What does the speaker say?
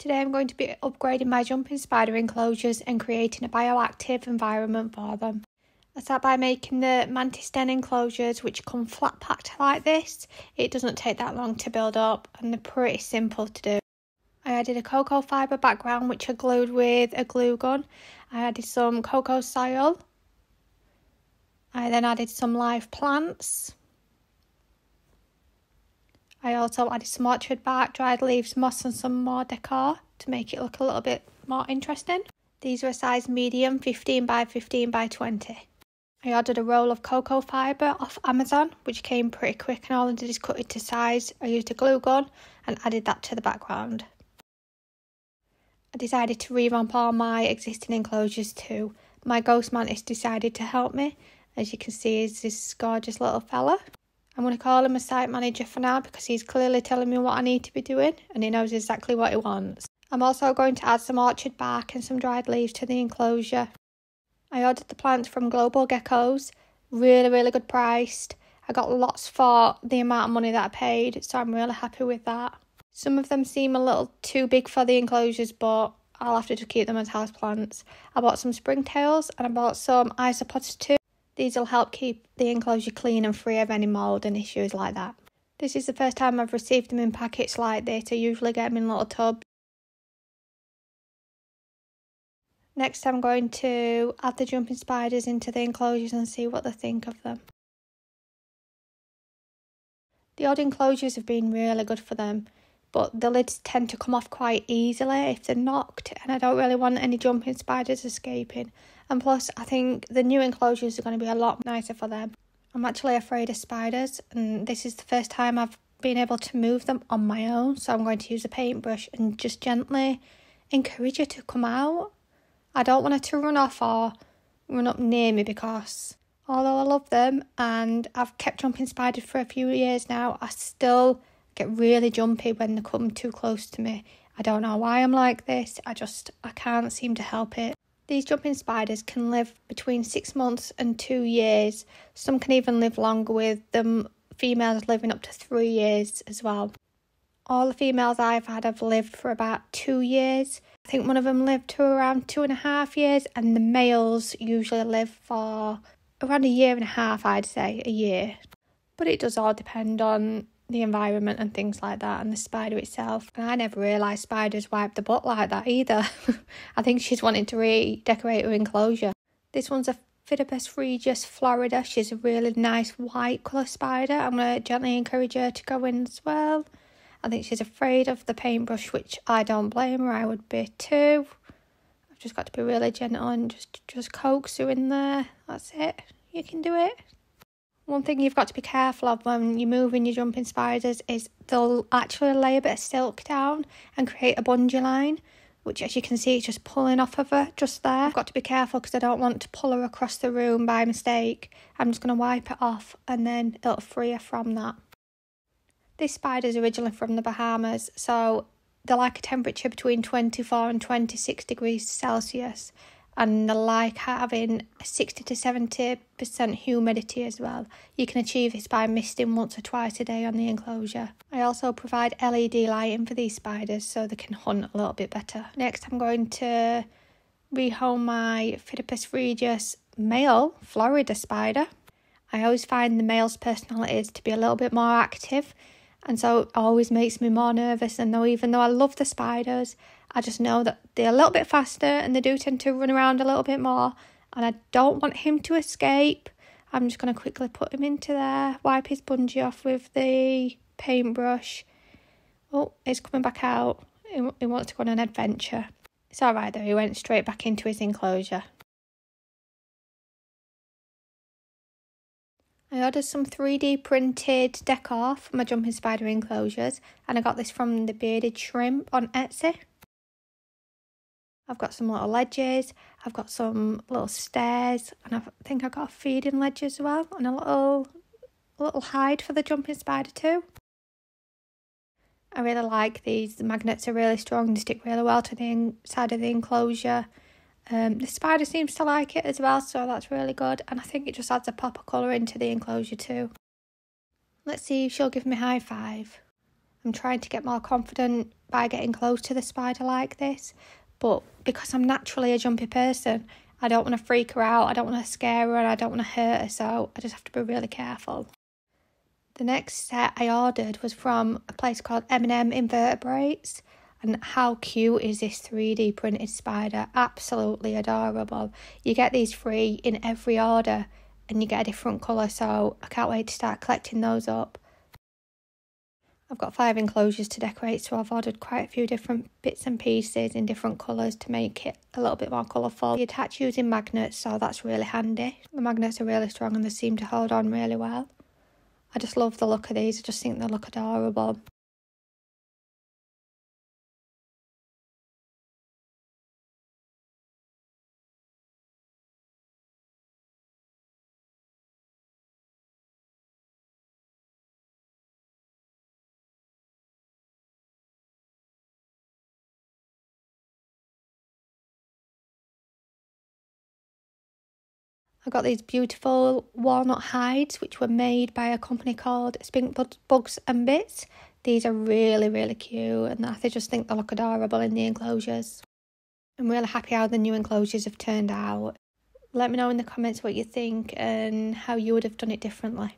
Today I'm going to be upgrading my jumping spider enclosures and creating a bioactive environment for them. I start by making the mantis den enclosures, which come flat packed like this. It doesn't take that long to build up and they're pretty simple to do. I added a cocoa fibre background which I glued with a glue gun. I added some cocoa soil. I then added some live plants. I also added some orchard bark, dried leaves, moss and some more decor to make it look a little bit more interesting. These are a size medium, 15 by 15 by 20. I ordered a roll of cocoa fibre off Amazon, which came pretty quick, and all I did is cut it to size. I used a glue gun and added that to the background. I decided to revamp all my existing enclosures too. My ghost mantis decided to help me. As you can see, is this gorgeous little fella. I'm going to call him a site manager for now because he's clearly telling me what I need to be doing and he knows exactly what he wants. I'm also going to add some orchard bark and some dried leaves to the enclosure. I ordered the plants from Global Geckos, really good priced. I got lots for the amount of money that I paid, so I'm really happy with that. Some of them seem a little too big for the enclosures, but I'll have to just keep them as houseplants. I bought some Springtails and I bought some isopods too. These will help keep the enclosure clean and free of any mould and issues like that. This is the first time I've received them in packets like this. I usually get them in little tubs. Next I'm going to add the jumping spiders into the enclosures and see what they think of them. The old enclosures have been really good for them, but the lids tend to come off quite easily if they're knocked, and I don't really want any jumping spiders escaping. And plus, I think the new enclosures are going to be a lot nicer for them. I'm actually afraid of spiders, and this is the first time I've been able to move them on my own, so I'm going to use a paintbrush and just gently encourage her to come out. I don't want her to run off or run up near me because although I love them and I've kept jumping spiders for a few years now, I still get really jumpy when they come too close to me. I don't know why I'm like this, I can't seem to help it. These jumping spiders can live between 6 months and 2 years. Some can even live longer, with them females living up to 3 years as well. All the females I've had have lived for about 2 years. I think one of them lived to around 2.5 years, and the males usually live for around 1.5 years, I'd say, a year. But it does all depend on the environment and things like that, and the spider itself. And I never realised spiders wipe the butt like that either. I think she's wanting to redecorate her enclosure. This one's a Phidippus regius Florida. She's a really nice white colour spider. I'm going to gently encourage her to go in as well. I think she's afraid of the paintbrush, which I don't blame her, I would be too. I've just got to be really gentle and just coax her in there. That's it. You can do it. One thing you've got to be careful of when you're moving your jumping spiders is they'll actually lay a bit of silk down and create a bungee line, which, as you can see, is just pulling off of her just there. I've got to be careful because I don't want to pull her across the room by mistake. I'm just going to wipe it off and then it'll free her from that. This spider's originally from the Bahamas, so they like a temperature between 24 and 26 degrees Celsius, and they like having 60 to 70% humidity as well. You can achieve this by misting once or twice a day on the enclosure. I also provide LED lighting for these spiders so they can hunt a little bit better. Next, I'm going to rehome my Phidippus regius male Florida spider. I always find the male's personalities to be a little bit more active, and so it always makes me more nervous. And even though I love the spiders, I just know that they're a little bit faster and they do tend to run around a little bit more, and I don't want him to escape. I'm just going to quickly put him into there, wipe his bungee off with the paintbrush. Oh, he's coming back out. He wants to go on an adventure. It's alright though, he went straight back into his enclosure. I ordered some 3D printed decor for my jumping spider enclosures, and I got this from the Bearded Shrimp on Etsy. I've got some little ledges, I've got some little stairs, and I think I've got a feeding ledge as well, and a little hide for the jumping spider too. I really like these. The magnets are really strong, they stick really well to the inside of the enclosure. The spider seems to like it as well, so that's really good, and I think it just adds a pop of colour into the enclosure too. Let's see if she'll give me a high five. I'm trying to get more confident by getting close to the spider like this, but because I'm naturally a jumpy person, I don't want to freak her out, I don't want to scare her, and I don't want to hurt her, so I just have to be really careful. The next set I ordered was from a place called M&M Invertebrates, and how cute is this 3D printed spider? Absolutely adorable. You get these free in every order, and you get a different colour, so I can't wait to start collecting those up. I've got 5 enclosures to decorate, so I've ordered quite a few different bits and pieces in different colours to make it a little bit more colourful. You attach using magnets, so that's really handy. The magnets are really strong and they seem to hold on really well. I just love the look of these, I just think they look adorable. I got these beautiful walnut hides, which were made by a company called Springtails and Bits. These are really, really cute, and I just think they look adorable in the enclosures. I'm really happy how the new enclosures have turned out. Let me know in the comments what you think and how you would have done it differently.